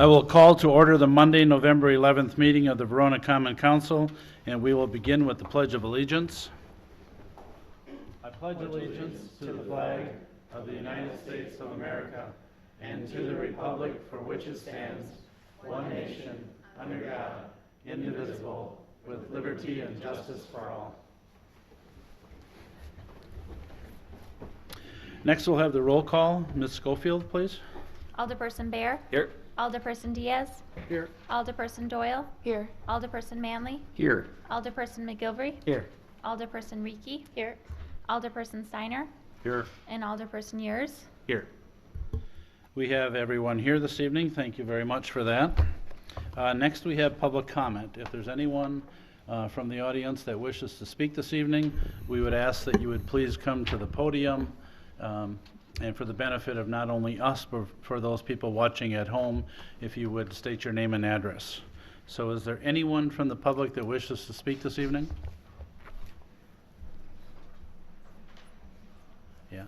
I will call to order the Monday, November 11th meeting of the Verona Common Council, and we will begin with the Pledge of Allegiance. I pledge allegiance to the flag of the United States of America and to the republic for which it stands, one nation, under God, indivisible, with liberty and justice for all. Next, we'll have the roll call. Ms. Schofield, please. Alderperson Bear. Here. Alderperson Diaz. Here. Alderperson Doyle. Here. Alderperson Manley. Here. Alderperson McGilvery. Here. Alderperson Reekie. Here. Alderperson Steiner. Here. And Alderperson Yurs. Here. We have everyone here this evening. Thank you very much for that. Next, we have public comment. If there's anyone from the audience that wishes to speak this evening, we would ask that you would please come to the podium, and for the benefit of not only us, but for those people watching at home, if you would state your name and address. So is there anyone from the public that wishes to speak this evening? Yeah.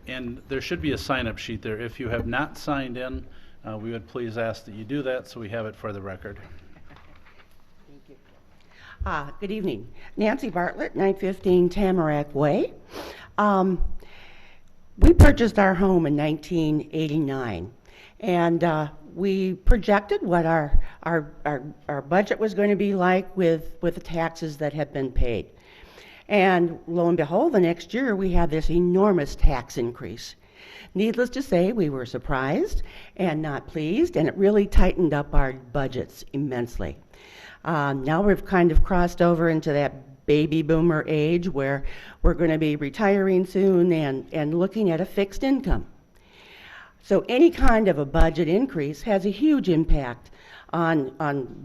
And there should be a sign-up sheet there. If you have not signed in, we would please ask that you do that so we have it for the record. Thank you. Good evening. Nancy Bartlett, 915 Tamarack Way. We purchased our home in 1989, and we projected what our budget was going to be like with the taxes that had been paid. And lo and behold, the next year we had this enormous tax increase. Needless to say, we were surprised and not pleased, and it really tightened up our budgets immensely. Now we've kind of crossed over into that baby boomer age where we're going to be retiring soon and looking at a fixed income. So any kind of a budget increase has a huge impact on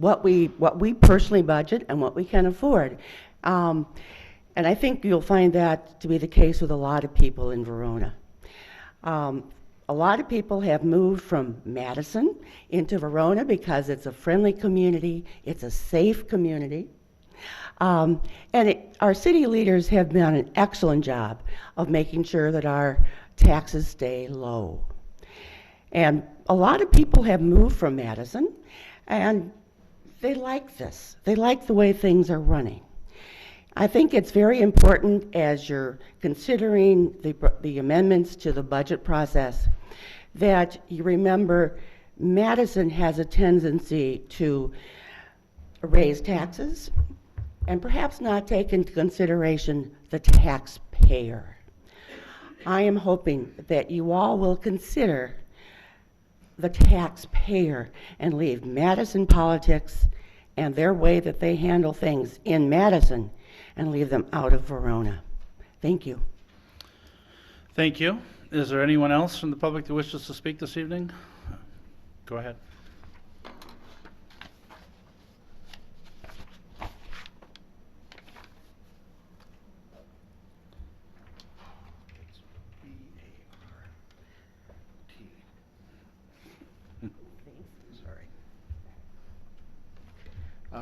what we personally budget and what we can afford. And I think you'll find that to be the case with a lot of people in Verona. A lot of people have moved from Madison into Verona because it's a friendly community, it's a safe community. Our city leaders have done an excellent job of making sure that our taxes stay low. And a lot of people have moved from Madison, and they like this. They like the way things are running. I think it's very important as you're considering the amendments to the budget process that you remember Madison has a tendency to raise taxes and perhaps not take into consideration the taxpayer. I am hoping that you all will consider the taxpayer and leave Madison politics and their way that they handle things in Madison and leave them out of Verona. Thank you. Thank you. Is there anyone else from the public that wishes to speak this evening? Go ahead.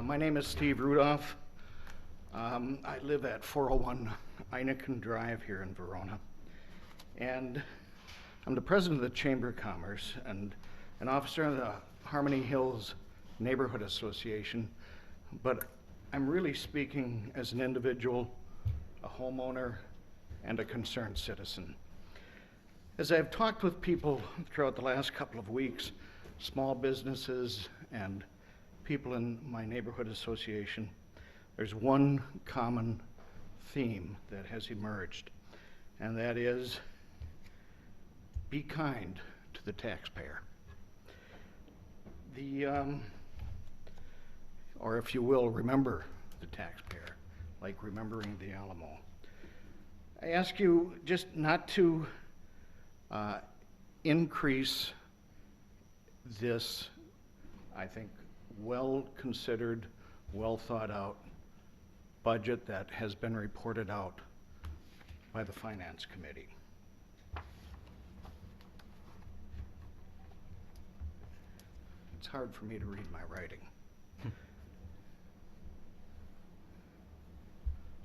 My name is Steve Rudolph. I live at 401 Einiken Drive here in Verona. And I'm the president of the Chamber of Commerce and an officer of the Harmony Hills Neighborhood Association. But I'm really speaking as an individual, a homeowner, and a concerned citizen. As I've talked with people throughout the last couple of weeks, small businesses and people in my neighborhood association, there's one common theme that has emerged, and that is be kind to the taxpayer. Or if you will, remember the taxpayer, like remembering the Alamo. I ask you just not to increase this, I think, well-considered, well-thought-out budget that has been reported out by the Finance Committee. It's hard for me to read my writing.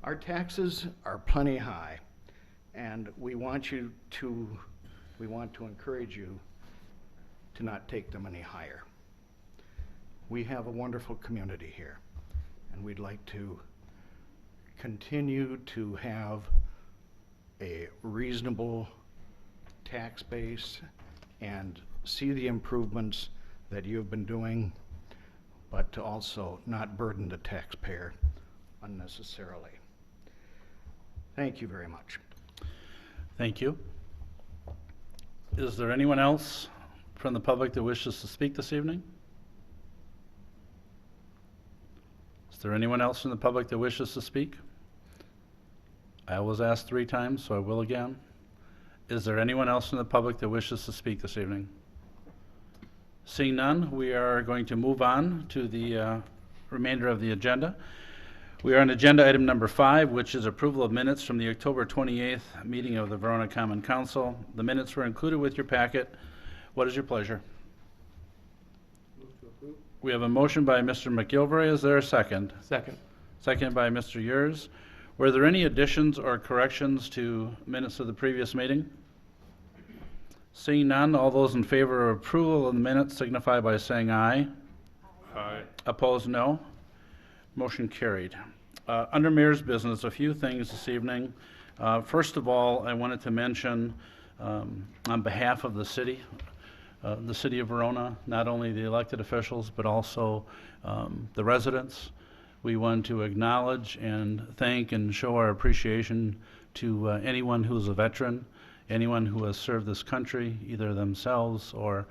Our taxes are plenty high, and we want to encourage you to not take them any higher. we have a wonderful community here, and we'd like to continue to have a reasonable tax base and see the improvements that you've been doing, but to also not burden the taxpayer unnecessarily. Thank you very much. Thank you. Is there anyone else from the public that wishes to speak this evening? Is there anyone else from the public that wishes to speak? I was asked 3 times, so I will again. Is there anyone else from the public that wishes to speak this evening? Seeing none, we are going to move on to the remainder of the agenda. We are on agenda item number 5, which is approval of minutes from the October 28th meeting of the Verona Common Council. The minutes were included with your packet. What is your pleasure? We have a motion by Mr. McGilvray. Is there a second? Second. Second by Mr. Yurs. Were there any additions or corrections to minutes of the previous meeting? Seeing none, all those in favor of approval of the minutes signify by saying aye. Aye. Opposed, no. Motion carried. Under Mayor's business, a few things this evening. First of all, I wanted to mention, on behalf of the city of Verona, not only the elected officials, but also the residents, we want to acknowledge and thank and show our appreciation to anyone who's a veteran, anyone who has served this country, either themselves or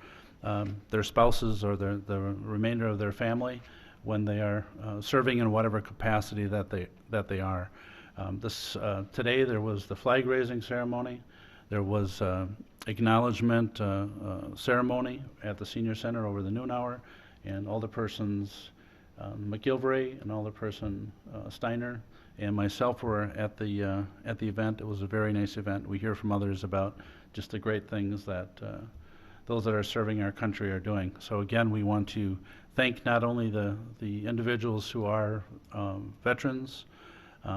their spouses or the remainder of their family, when they are serving in whatever capacity that they are. Today there was the flag raising ceremony. There was acknowledgement ceremony at the senior center over the noon hour, and Alderpersons McGilvray and Alderperson Steiner and myself were at the event. It was a very nice event. We hear from others about just the great things that those that are serving our country are doing. So again, we want to thank not only the individuals who are veterans,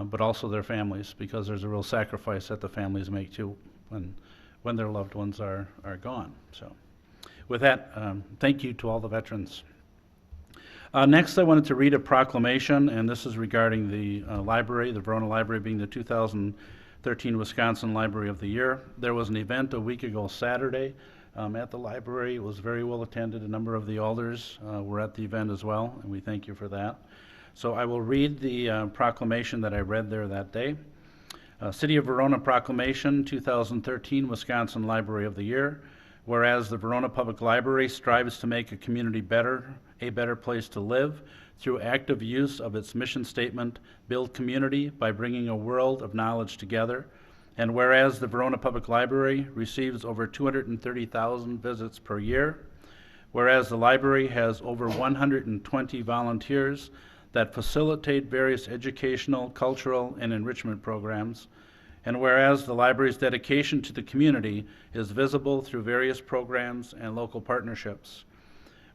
but also their families, because there's a real sacrifice that the families make too when their loved ones are gone. So with that, thank you to all the veterans. Next, I wanted to read a proclamation, and this is regarding the library, the Verona Library being the 2013 Wisconsin Library of the Year. There was an event a week ago Saturday at the library. It was very well attended. A number of the alders were at the event as well, and we thank you for that. So I will read the proclamation that I read there that day. City of Verona Proclamation, 2013 Wisconsin Library of the Year. Whereas the Verona Public Library strives to make a community a better place to live through active use of its mission statement, build community by bringing a world of knowledge together. And whereas the Verona Public Library receives over 230,000 visits per year, whereas the library has over 120 volunteers that facilitate various educational, cultural, and enrichment programs, and whereas the library's dedication to the community is visible through various programs and local partnerships.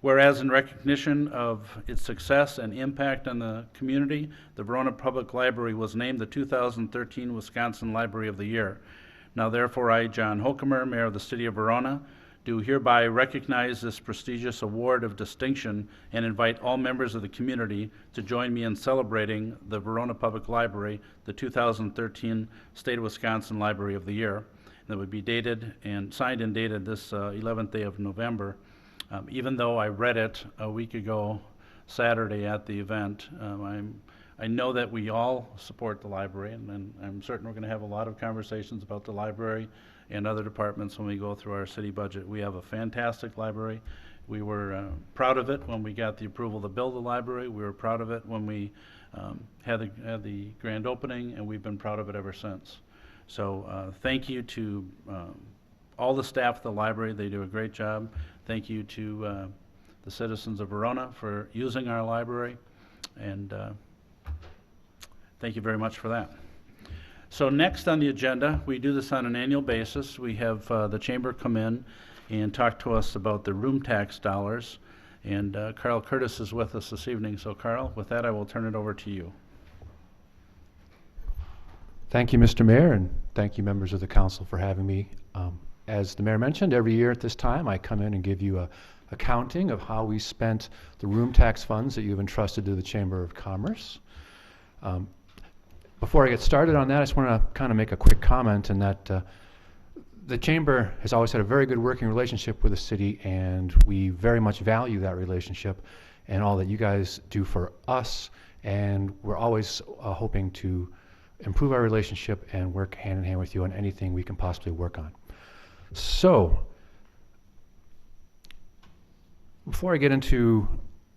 Whereas in recognition of its success and impact on the community, the Verona Public Library was named the 2013 Wisconsin Library of the Year. Now therefore I, John Hokemer, Mayor of the City of Verona, do hereby recognize this prestigious award of distinction and invite all members of the community to join me in celebrating the Verona Public Library, the 2013 State of Wisconsin Library of the Year. That would be dated and signed and dated this 11th day of November. Even though I read it a week ago Saturday at the event, I know that we all support the library, and I'm certain we're going to have a lot of conversations about the library and other departments when we go through our city budget. We have a fantastic library. We were proud of it when we got the approval to build the library. We were proud of it when we had the grand opening, and we've been proud of it ever since. So thank you to all the staff at the library. They do a great job. Thank you to the citizens of Verona for using our library, and thank you very much for that. So next on the agenda, we do this on an annual basis. We have the chamber come in and talk to us about the room tax dollars, and Carl Curtis is with us this evening. So Carl, with that, I will turn it over to you. Thank you, Mr. Mayor, and thank you, members of the council, for having me. As the mayor mentioned, every year at this time, I come in and give you accounting of how we spent the room tax funds that you've entrusted to the Chamber of Commerce. Before I get started on that, I just want to kind of make a quick comment in that the Chamber has always had a very good working relationship with the city, and we very much value that relationship and all that you guys do for us, and we're always hoping to improve our relationship and work hand in hand with you on anything we can possibly work on. So, before I get into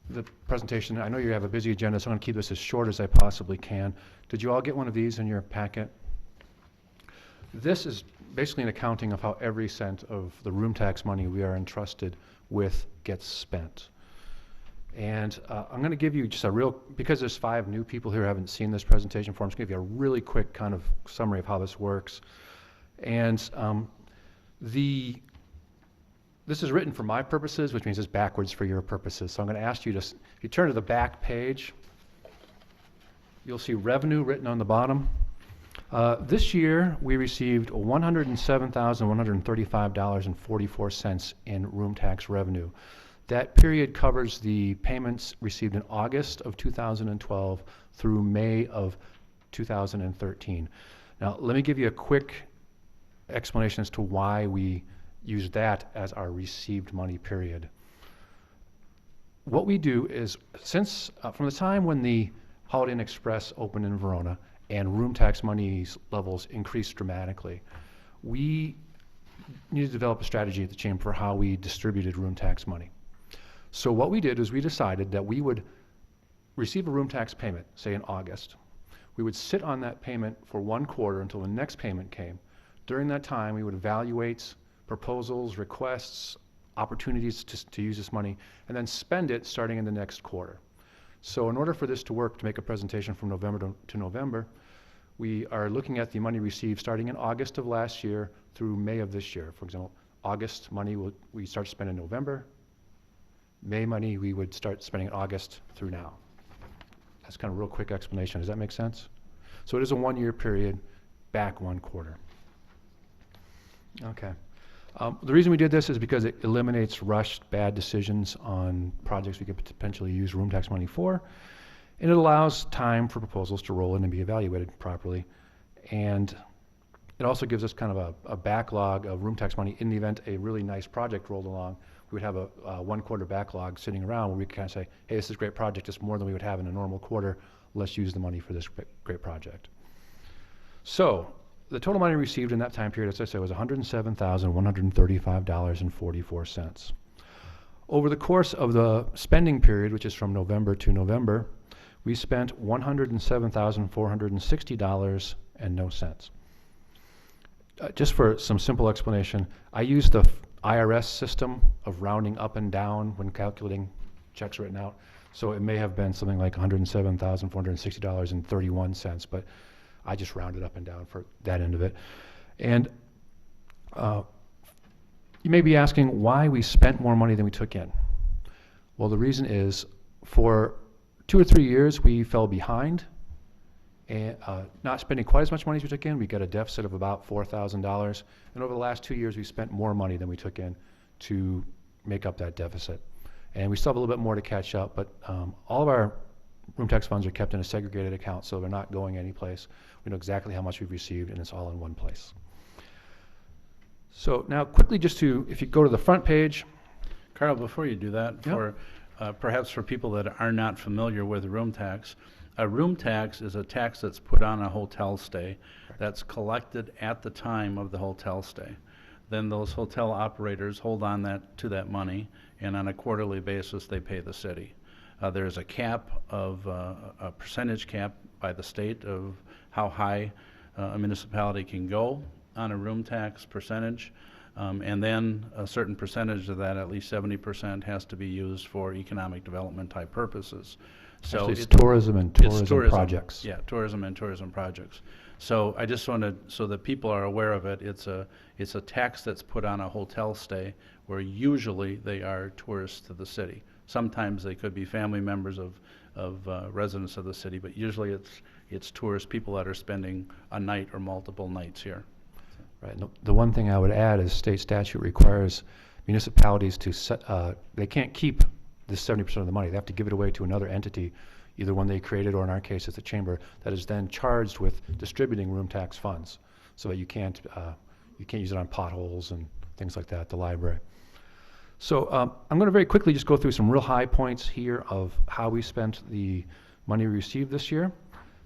the presentation, I know you have a busy agenda, so I'm going to keep this as short as I possibly can. Did you all get one of these in your packet? This is basically an accounting of how every cent of the room tax money we are entrusted with gets spent. And I'm going to give you just a real, because there's 5 new people here who haven't seen this presentation before, I'm just going to give you a really quick kind of summary of how this works. And this is written for my purposes, which means it's backwards for your purposes. So I'm going to ask you to, if you turn to the back page, you'll see revenue written on the bottom. This year, we received $107,135.44 in room tax revenue. That period covers the payments received in August of 2012 through May of 2013. Now, let me give you a quick explanation as to why we use that as our received money period. What we do is, since from the time when the Holiday Inn Express opened in Verona and room tax money levels increased dramatically, we needed to develop a strategy at the Chamber for how we distributed room tax money. So what we did is we decided that we would receive a room tax payment, say in August. We would sit on that payment for 1 quarter until the next payment came. During that time, we would evaluate proposals, requests, opportunities to use this money, and then spend it starting in the next quarter. So in order for this to work, to make a presentation from November to November, we are looking at the money received starting in August of last year through May of this year. For example, August money we start spending in November. May money we would start spending in August through now. That's kind of a real quick explanation. Does that make sense? So it is a 1-year period, back 1 quarter. Okay. The reason we did this is because it eliminates rushed, bad decisions on projects we could potentially use room tax money for, and it allows time for proposals to roll in and be evaluated properly. And it also gives us kind of a backlog of room tax money in the event a really nice project rolled along. We would have a 1 quarter backlog sitting around where we could kind of say, hey, this is a great project, it's more than we would have in a normal quarter, let's use the money for this great project. So, the total money received in that time period, as I said, was $107,135.44. Over the course of the spending period, which is from November to November, we spent $107,460 and no cents. Just for some simple explanation, I use the IRS system of rounding up and down when calculating checks written out. So it may have been something like $107,460.31, but I just rounded up and down for that end of it. And you may be asking why we spent more money than we took in. Well, the reason is for 2 or 3 years we fell behind and not spending quite as much money as we took in. We got a deficit of about $4,000. And over the last 2 years we spent more money than we took in to make up that deficit. And we still have a little bit more to catch up, but all of our room tax funds are kept in a segregated account, so they're not going anyplace. We know exactly how much we've received, and it's all in one place. So now quickly, just to, if you go to the front page. Carl, before you do that, Yep. for perhaps for people that are not familiar with room tax, a room tax is a tax that's put on a hotel stay that's collected at the time of the hotel stay. Then those hotel operators hold on to that money, and on a quarterly basis they pay the city. There's a cap of a percentage cap by the state of how high a municipality can go on a room tax percentage. And then a certain percentage of that, at least 70%, has to be used for economic development type purposes. So Actually, it's tourism and tourism tourism projects. Yeah, tourism and tourism projects. So I just wanted, so that people are aware of it, it's a tax that's put on a hotel stay where usually they are tourists to the city. Sometimes they could be family members of residents of the city, but usually it's tourist people that are spending a night or multiple nights here. Right. And the one thing I would add is state statute requires municipalities to set, they can't keep this 70% of the money. They have to give it away to another entity, either one they created or in our case it's the chamber, that is then charged with distributing room tax funds so that you can't use it on potholes and things like that at the library. So I'm going to very quickly just go through some real high points here of how we spent the money we received this year.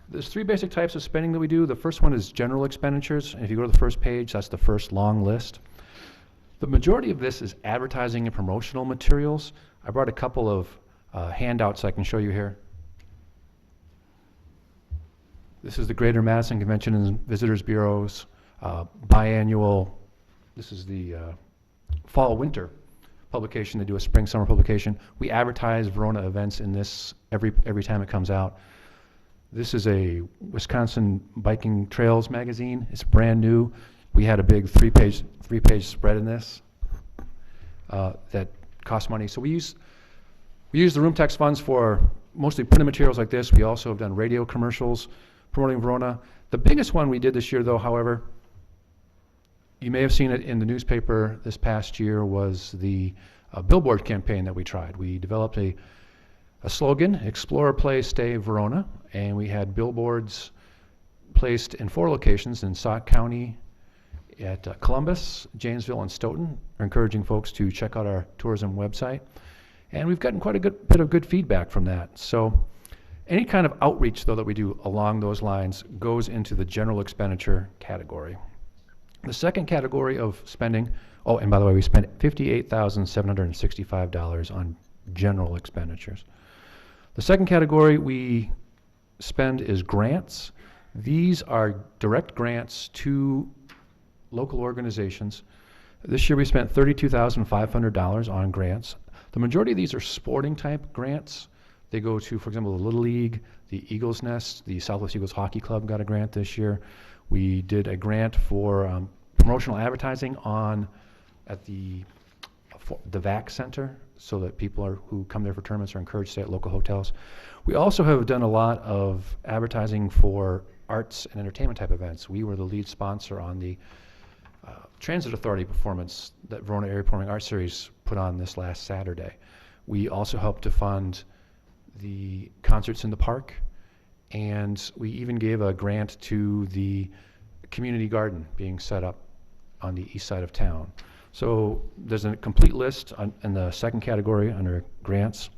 There's three basic types of spending that we do. The first one is general expenditures, and if you go to the first page, that's the first long list. The majority of this is advertising and promotional materials. I brought a couple of handouts I can show you here. This is the Greater Madison Convention and Visitors Bureau's biannual, this is the fall-winter publication. They do a spring-summer publication. We advertise Verona events in this every time it comes out. This is a Wisconsin Biking Trails magazine. It's brand new. We had a big three-page spread in this that cost money. So we use the room tax funds for mostly printed materials like this. We also have done radio commercials promoting Verona. The biggest one we did this year, though, however, you may have seen it in the newspaper this past year, was the billboard campaign that we tried. We developed a slogan, Explore, Play, Stay, Verona, and we had billboards placed in 4 locations in Sauk County, at Columbus, Janesville, and Stoughton. We're encouraging folks to check out our tourism website. And we've gotten quite a good bit of good feedback from that. So any kind of outreach, though, that we do along those lines goes into the general expenditure category. The second category of spending, oh, and by the way, we spent $58,765 on general expenditures. The second category we spend is grants. These are direct grants to local organizations. This year we spent $32,500 on grants. The majority of these are sporting type grants. They go to, for example, the Little League, the Eagles Nest, the Southwest Eagles Hockey Club got a grant this year. We did a grant for promotional advertising at the VAC Center, so that people who come there for tournaments are encouraged to stay at local hotels. We also have done a lot of advertising for arts and entertainment type events. We were the lead sponsor on the Transit Authority performance that Verona Area Performing Arts Series put on this last Saturday. We also helped to fund the concerts in the park, and we even gave a grant to the community garden being set up on the east side of town. So there's a complete list in the second category under grants.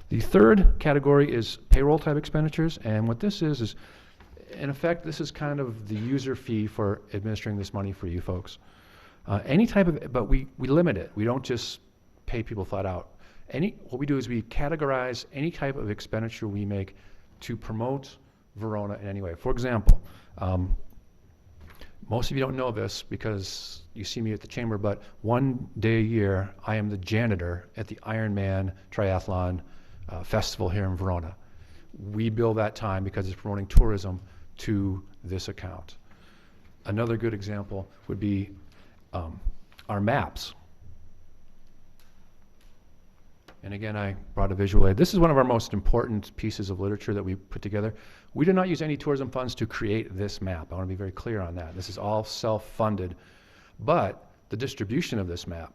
The third category is payroll type expenditures, and what this is in effect, this is kind of the user fee for administering this money for you folks. Any type of, but we limit it. We don't just pay people flat out. What we do is we categorize any type of expenditure we make to promote Verona in any way. For example, most of you don't know this because you see me at the chamber, but one day a year, I am the janitor at the Ironman Triathlon Festival here in Verona. We bill that time because it's promoting tourism to this account. Another good example would be our maps. And again, I brought a visual aid. This is one of our most important pieces of literature that we put together. We did not use any tourism funds to create this map. I want to be very clear on that. This is all self-funded. But the distribution of this map,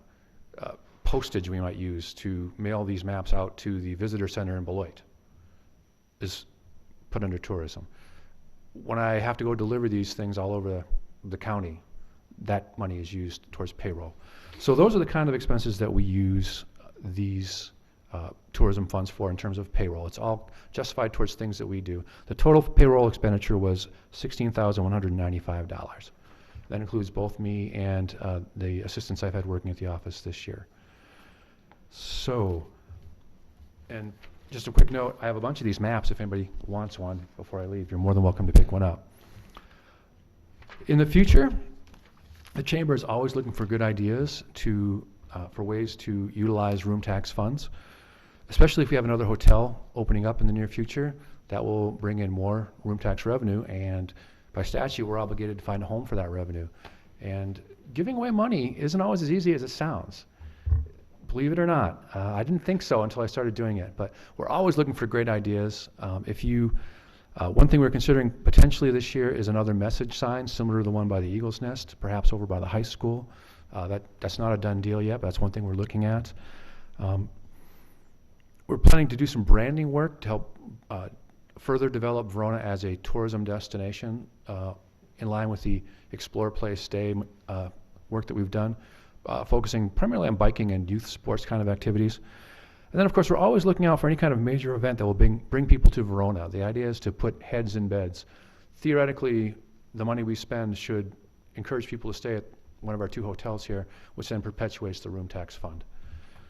postage we might use to mail these maps out to the visitor center in Beloit, is put under tourism. When I have to go deliver these things all over the county, that money is used towards payroll. So those are the kind of expenses that we use these tourism funds for in terms of payroll. It's all justified towards things that we do. The total payroll expenditure was $16,195. That includes both me and the assistants I've had working at the office this year. So, and just a quick note, I have a bunch of these maps. If anybody wants one before I leave, you're more than welcome to pick one up. In the future, the chamber is always looking for good ideas for ways to utilize room tax funds, especially if we have another hotel opening up in the near future. That will bring in more room tax revenue, and by statute, we're obligated to find a home for that revenue. And giving away money isn't always as easy as it sounds. Believe it or not. I didn't think so until I started doing it, but we're always looking for great ideas. One thing we're considering potentially this year is another message sign similar to the one by the Eagles Nest, perhaps over by the high school. That's not a done deal yet, but that's one thing we're looking at. We're planning to do some branding work to help further develop Verona as a tourism destination in line with the Explore, Play, Stay work that we've done, focusing primarily on biking and youth sports kind of activities. And then, of course, we're always looking out for any kind of major event that will bring people to Verona. The idea is to put heads in beds. Theoretically, the money we spend should encourage people to stay at one of our 2 hotels here, which then perpetuates the room tax fund.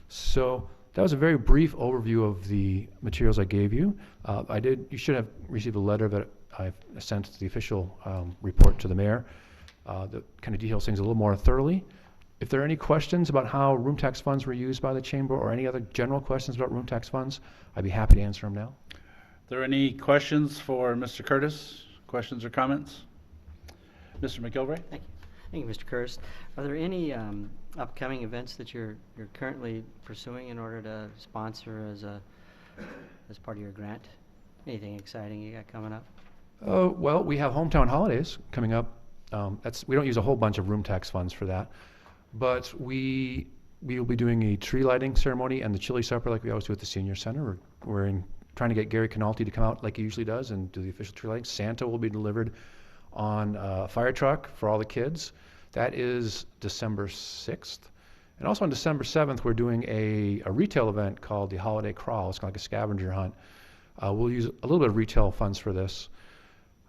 So that was a very brief overview of the materials I gave you. You should have received a letter that I sent the official report to the mayor that kind of details things a little more thoroughly. If there are any questions about how room tax funds were used by the chamber or any other general questions about room tax funds, I'd be happy to answer them now. Are there any questions for Mr. Curtis? Questions or comments? Mr. McGilvray? Thank you. Thank you, Mr. Kurst. Are there any upcoming events that you're currently pursuing in order to sponsor as part of your grant? Anything exciting you got coming up? Well, we have Hometown Holidays coming up. We don't use a whole bunch of room tax funds for that, but we will be doing a tree lighting ceremony and the chili supper like we always do at the senior center. We're trying to get Gary Canalti to come out like he usually does and do the official tree lighting. Santa will be delivered on a fire truck for all the kids. That is December 6th. And also on December 7th, we're doing a retail event called the Holiday Crawl. It's kind of like a scavenger hunt. We'll use a little bit of retail funds for this.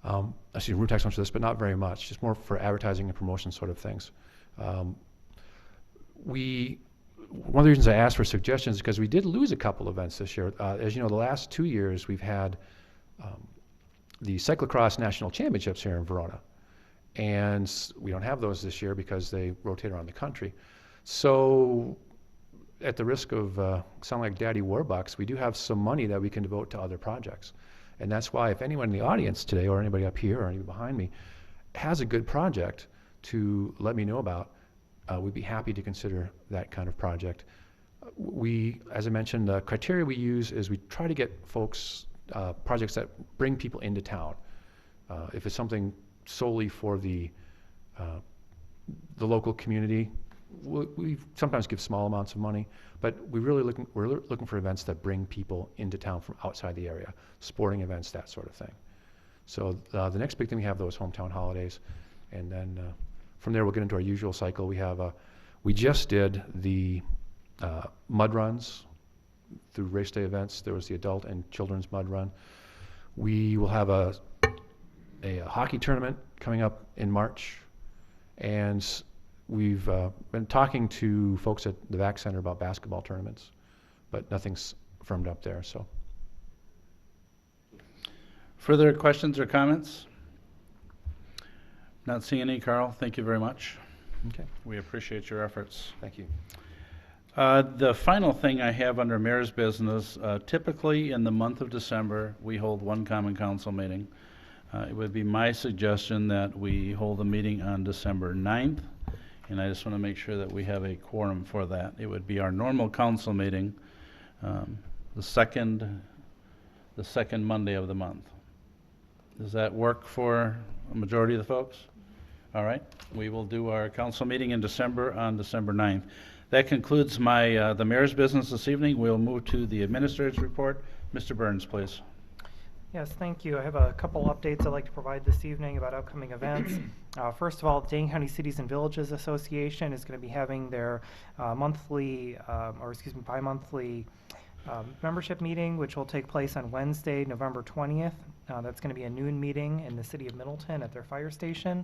Room tax funds for this, but not very much, just more for advertising and promotion sort of things. One of the reasons I asked for suggestions is because we did lose a couple events this year. As you know, the last 2 years we've had the Cyclocross National Championships here in Verona. And we don't have those this year because they rotate around the country. So at the risk of sounding like Daddy Warbucks, we do have some money that we can devote to other projects. And that's why if anyone in the audience today or anybody up here or anybody behind me has a good project to let me know about, we'd be happy to consider that kind of project. As I mentioned, the criteria we use is we try to get folks projects that bring people into town. If it's something solely for the local community, we sometimes give small amounts of money, but we're looking for events that bring people into town from outside the area, sporting events, that sort of thing. So the next big thing we have those Hometown Holidays, and then from there we'll get into our usual cycle. We just did the mud runs through race day events. There was the adult and children's mud run. We will have a hockey tournament coming up in March, and we've been talking to folks at the VAC Center about basketball tournaments, but nothing's firmed up there. So, Further questions or comments? Not seeing any, Carl. Thank you very much. okay, We appreciate your efforts. thank you. The final thing I have under mayor's business, typically in the month of December, we hold one common council meeting. It would be my suggestion that we hold a meeting on December 9th, and I just want to make sure that we have a quorum for that. It would be our normal council meeting, the second Monday of the month. Does that work for a majority of the folks? All right, we will do our council meeting in December on December 9th. That concludes the mayor's business this evening. We'll move to the administrator's report. Mr. Burns, please. Yes, thank you. I have a couple updates I'd like to provide this evening about upcoming events. First of all, the Dane County Cities and Villages Association is going to be having their bi-monthly membership meeting, which will take place on Wednesday, November 20th. That's going to be a noon meeting in the city of Middleton at their fire station.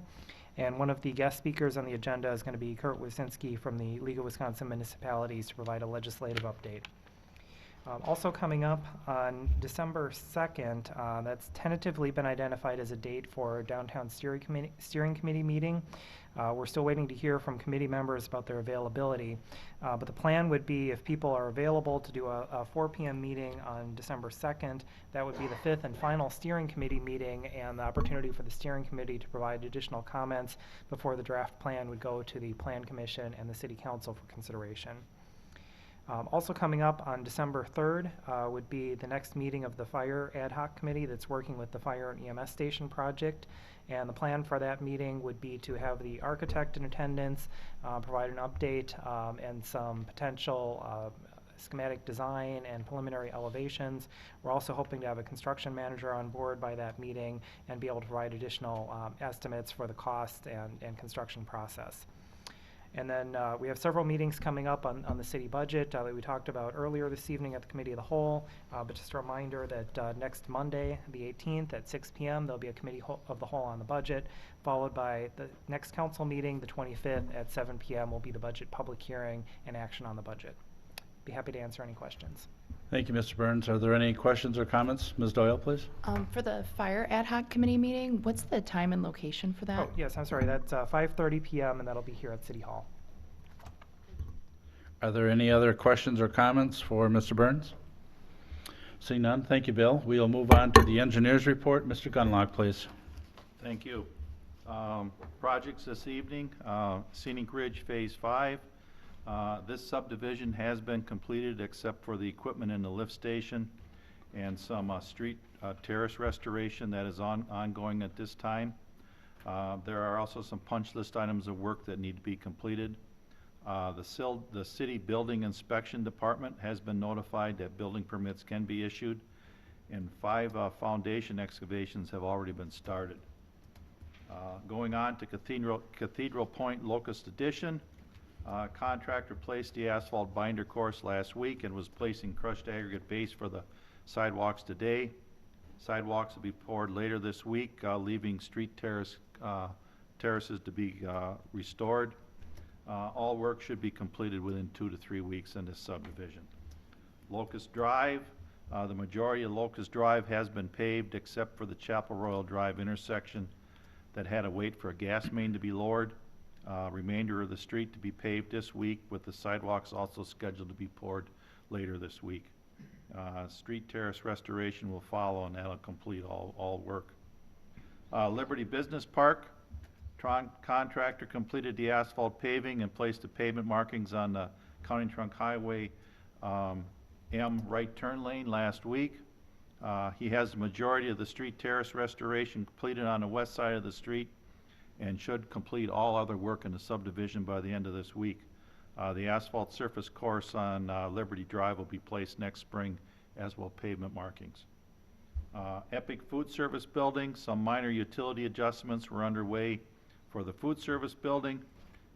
And one of the guest speakers on the agenda is going to be Kurt Wysinski from the League of Wisconsin Municipalities to provide a legislative update. Also coming up on December 2nd, that's tentatively been identified as a date for downtown steering committee meeting. We're still waiting to hear from committee members about their availability, but the plan would be if people are available to do a 4 p.m. meeting on December 2nd, that would be the 5th and final steering committee meeting and the opportunity for the steering committee to provide additional comments before the draft plan would go to the Plan Commission and the City Council for consideration. Also coming up on December 3rd would be the next meeting of the Fire Ad Hoc Committee that's working with the Fire and EMS Station project. And the plan for that meeting would be to have the architect in attendance, provide an update and some potential schematic design and preliminary elevations. We're also hoping to have a construction manager on board by that meeting and be able to provide additional estimates for the cost and construction process. And then we have several meetings coming up on the city budget that we talked about earlier this evening at the Committee of the Whole. But just a reminder that next Monday, the 18th at 6 p.m., there'll be a Committee of the Whole on the budget, followed by the next council meeting, the 25th at 7 p.m. will be the budget public hearing and action on the budget. Be happy to answer any questions. Thank you, Mr. Burns. Are there any questions or comments? Ms. Doyle, please. For the Fire Ad Hoc Committee meeting, what's the time and location for that? Oh, yes, I'm sorry, that's 5:30 p.m. and that'll be here at City Hall. Are there any other questions or comments for Mr. Burns? Seeing none, thank you, Bill. We'll move on to the engineer's report. Mr. Gunlock, please. Thank you. Projects this evening, Scenic Ridge Phase 5. This subdivision has been completed except for the equipment in the lift station and some street terrace restoration that is ongoing at this time. There are also some punch list items of work that need to be completed. The city building inspection department has been notified that building permits can be issued, and 5 foundation excavations have already been started. Going on to Cathedral Point Locust Addition, contractor placed the asphalt binder course last week and was placing crushed aggregate base for the sidewalks today. Sidewalks will be poured later this week, leaving street terraces to be restored. All work should be completed within 2 to 3 weeks in this subdivision. Locust Drive, the majority of Locust Drive has been paved except for the Chapel Royal Drive intersection that had to wait for a gas main to be lowered. Remainder of the street to be paved this week, with the sidewalks also scheduled to be poured later this week. Street terrace restoration will follow, and that'll complete all work. Liberty Business Park, contractor completed the asphalt paving and placed the pavement markings on the County Trunk Highway M right turn lane last week. He has the majority of the street terrace restoration completed on the west side of the street and should complete all other work in the subdivision by the end of this week. The asphalt surface course on Liberty Drive will be placed next spring, as will pavement markings. Epic Food Service Building, some minor utility adjustments were underway for the food service building.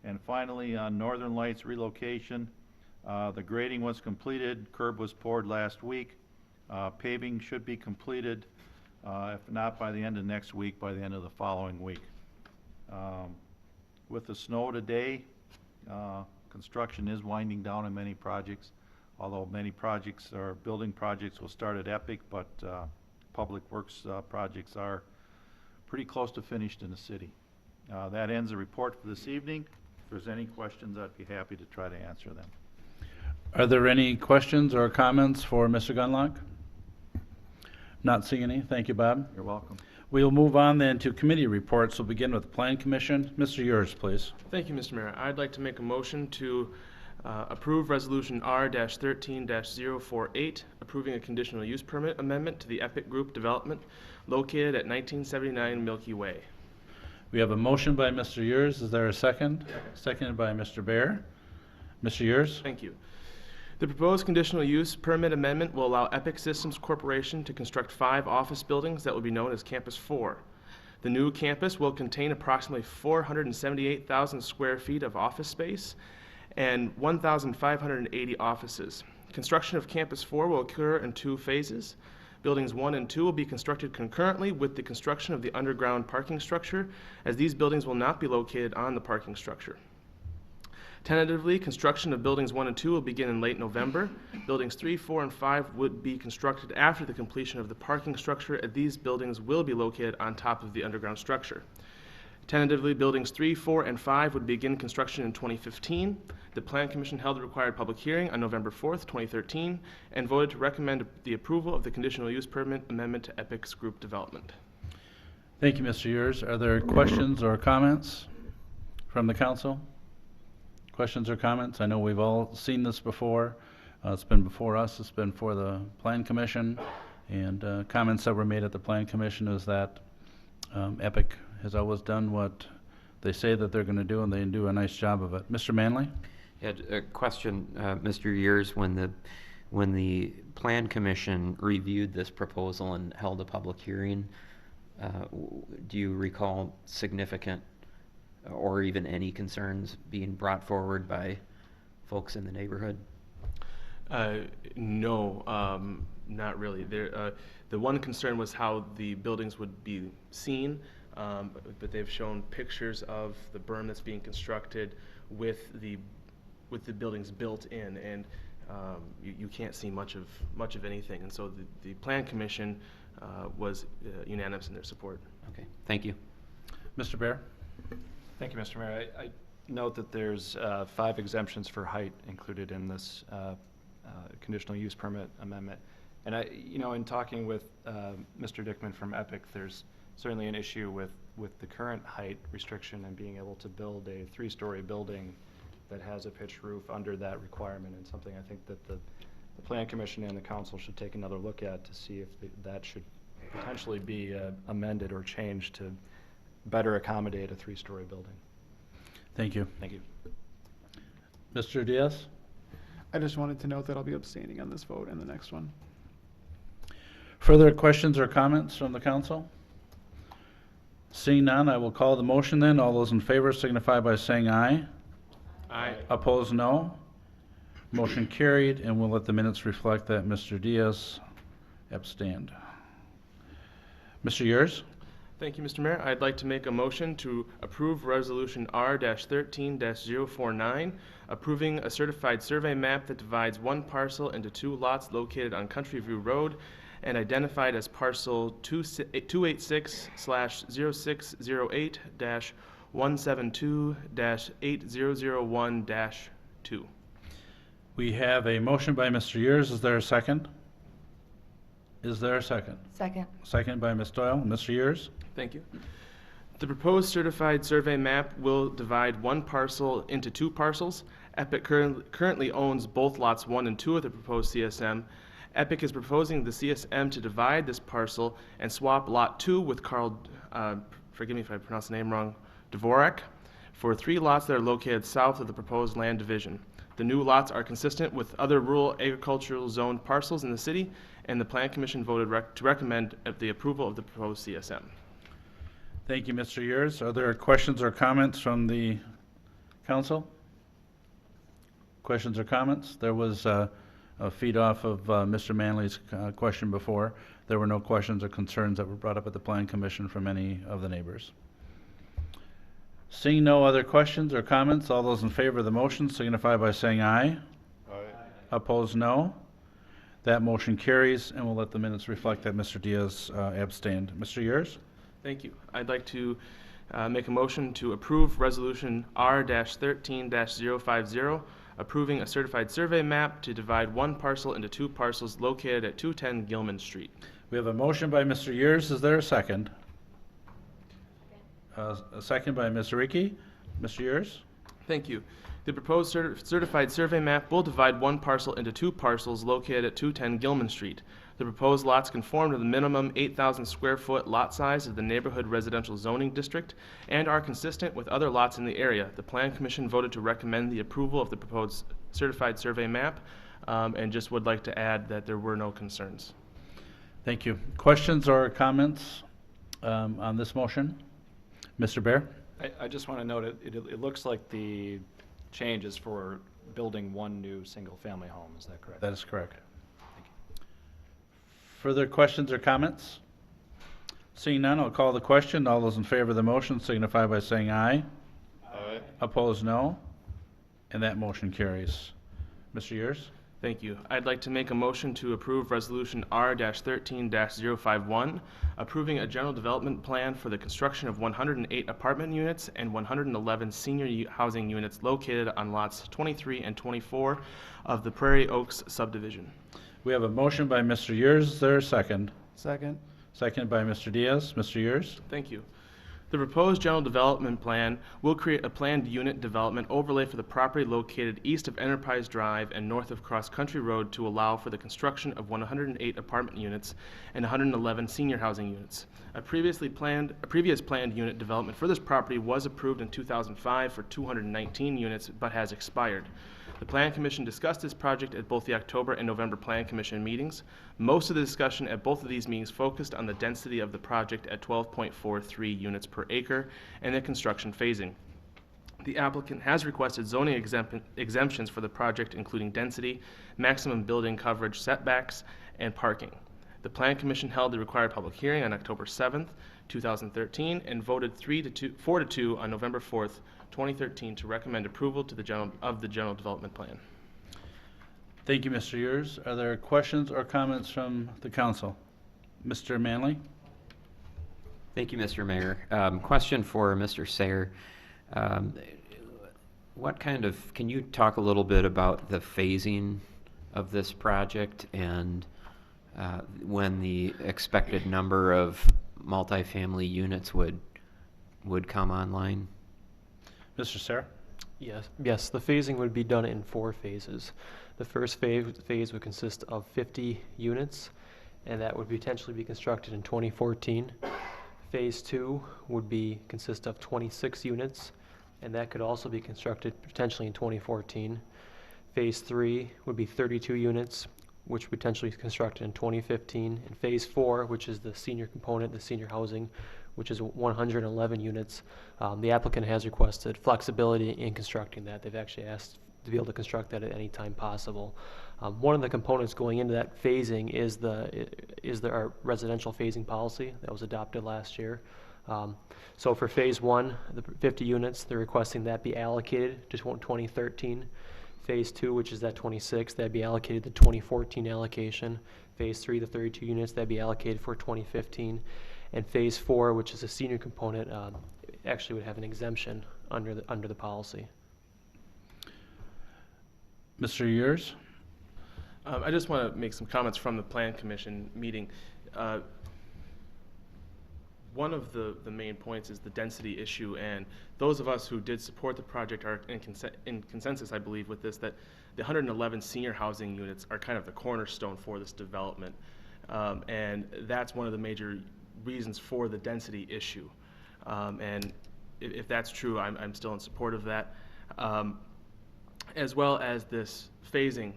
And finally, on Northern Lights relocation, the grading was completed, curb was poured last week. Paving should be completed, if not by the end of next week, by the end of the following week. With the snow today, construction is winding down in many projects, although many projects or building projects will start at Epic, but public works projects are pretty close to finished in the city. That ends the report for this evening. If there's any questions, I'd be happy to try to answer them. Are there any questions or comments for Mr. Gunlock? Not seeing any. Thank you, Bob. You're welcome. We'll move on then to committee reports. We'll begin with the Plan Commission. Mr. Yurs, please. Thank you, Mr. Mayor. I'd like to make a motion to approve Resolution R-13-048, approving a conditional use permit amendment to the Epic Group development located at 1979 Milky Way. We have a motion by Mr. Yurs. Is there a second? Seconded by Mr. Bear. Mr. Yurs? Thank you. The proposed conditional use permit amendment will allow Epic Systems Corporation to construct 5 office buildings that will be known as Campus 4. The new campus will contain approximately 478,000 square feet of office space and 1,580 offices. Construction of Campus 4 will occur in 2 phases. Buildings 1 and 2 will be constructed concurrently with the construction of the underground parking structure, as these buildings will not be located on the parking structure. Tentatively, construction of buildings 1 and 2 will begin in late November. Buildings 3, 4, and 5 would be constructed after the completion of the parking structure, and these buildings will be located on top of the underground structure. Tentatively, buildings 3, 4, and 5 would begin construction in 2015. The Plan Commission held a required public hearing on November 4th, 2013, and voted to recommend the approval of the conditional use permit amendment to Epic's Group development. Thank you, Mr. Yurs. Are there questions or comments from the council? Questions or comments? I know we've all seen this before. It's been before us, it's been for the Plan Commission, and comments that were made at the Plan Commission is that Epic has always done what they say that they're going to do, and they do a nice job of it. Mr. Manley? Yeah, a question, Mr. Years, when the Plan Commission reviewed this proposal and held a public hearing, do you recall significant or even any concerns being brought forward by folks in the neighborhood? No, not really. The one concern was how the buildings would be seen, but they've shown pictures of the berm that's being constructed with the buildings built in, and you can't see much of anything. And so the Plan Commission was unanimous in their support. Okay, thank you. Mr. Bear? Thank you, Mr. Mayor. I note that there's 5 exemptions for height included in this conditional use permit amendment. And in talking with Mr. Dickman from Epic, there's certainly an issue with the current height restriction and being able to build a 3-story building that has a pitched roof under that requirement, and something I think that the Plan Commission and the council should take another look at to see if that should potentially be amended or changed to better accommodate a 3-story building. Thank you. Thank you. Mr. Diaz? I just wanted to note that I'll be abstaining on this vote and the next one. Further questions or comments from the council? Seeing none, I will call the motion then. All those in favor signify by saying aye. Aye. Opposed, no. Motion carried, and we'll let the minutes reflect that Mr. Diaz abstained. Mr. Yurs? Thank you, Mr. Mayor. I'd like to make a motion to approve Resolution R-13-049, approving a certified survey map that divides one parcel into 2 lots located on Country View Road and identified as parcel 286/06008-172-8001-2. We have a motion by Mr. Yurs. Is there a second? Is there a second? Second. Second by Ms. Doyle. Mr. Yurs? Thank you. The proposed certified survey map will divide one parcel into 2 parcels. Epic currently owns both lots 1 and 2 of the proposed CSM. Epic is proposing the CSM to divide this parcel and swap lot 2 with Carl, forgive me if I pronounce the name wrong, Dvorak, for 3 lots that are located south of the proposed land division. The new lots are consistent with other rural agricultural zone parcels in the city, and the Plan Commission voted to recommend the approval of the proposed CSM. Thank you, Mr. Yurs. Are there questions or comments from the council? Questions or comments? There was a feed off of Mr. Manley's question before. There were no questions or concerns that were brought up at the Plan Commission from any of the neighbors. Seeing no other questions or comments, all those in favor of the motion signify by saying aye. Aye. Opposed, no. That motion carries, and we'll let the minutes reflect that Mr. Diaz abstained. Mr. Yurs? Thank you. I'd like to make a motion to approve Resolution R-13-050, approving a certified survey map to divide one parcel into 2 parcels located at 210 Gilman Street. We have a motion by Mr. Yurs. Is there a second? A second by Ms. Ricci. Mr. Yurs? Thank you. The proposed certified survey map will divide one parcel into 2 parcels located at 210 Gilman Street. The proposed lots conform to the minimum 8,000 square foot lot size of the neighborhood residential zoning district and are consistent with other lots in the area. The Plan Commission voted to recommend the approval of the proposed certified survey map, and just would like to add that there were no concerns. Thank you. Questions or comments on this motion? Mr. Bear? I just want to note it looks like the change is for building one new single-family home. Is that correct? That is correct. Thank you. Further questions or comments? Seeing none, I'll call the question. All those in favor of the motion signify by saying aye. Aye. Opposed, no. And that motion carries. Mr. Yurs? Thank you. I'd like to make a motion to approve Resolution R-13-051, approving a general development plan for the construction of 108 apartment units and 111 senior housing units located on lots 23 and 24 of the Prairie Oaks subdivision. We have a motion by Mr. Yurs. Is there a second? Second. Second by Mr. Diaz. Mr. Yurs? Thank you. The proposed general development plan will create a planned unit development overlay for the property located east of Enterprise Drive and north of Cross Country Road to allow for the construction of 108 apartment units and 111 senior housing units. A previous planned unit development for this property was approved in 2005 for 219 units, but has expired. The Plan Commission discussed this project at both the October and November Plan Commission meetings. Most of the discussion at both of these meetings focused on the density of the project at 12.43 units per acre and the construction phasing. The applicant has requested zoning exemptions for the project, including density, maximum building coverage setbacks, and parking. The Plan Commission held the required public hearing on October 7th, 2013, and voted 4 to 2 on November 4th, 2013, to recommend approval to the general development plan. Thank you, Mr. Yurs. Are there questions or comments from the council? Mr. Manley? Thank you, Mr. Mayor. Question for Mr. Sayer. Can you talk a little bit about the phasing of this project and when the expected number of multifamily units would come online? Mr. Sayer? Yes, the phasing would be done in 4 phases. The first phase would consist of 50 units, and that would potentially be constructed in 2014. Phase 2 would consist of 26 units, and that could also be constructed potentially in 2014. Phase 3 would be 32 units, which would potentially be constructed in 2015. And Phase 4, which is the senior component, the senior housing, which is 111 units, the applicant has requested flexibility in constructing that. They've actually asked to be able to construct that at any time possible. One of the components going into that phasing is our residential phasing policy that was adopted last year. So for Phase 1, the 50 units, they're requesting that be allocated to 2013. Phase 2, which is that 26, that'd be allocated to 2014 allocation. Phase 3, the 32 units, that'd be allocated for 2015. And Phase 4, which is a senior component, actually would have an exemption under the policy. Mr. Yurs? I just want to make some comments from the Plan Commission meeting. One of the main points is the density issue, and those of us who did support the project are in consensus, I believe, with this, that the 111 senior housing units are kind of the cornerstone for this development. And that's one of the major reasons for the density issue. And if that's true, I'm still in support of that. As well as this phasing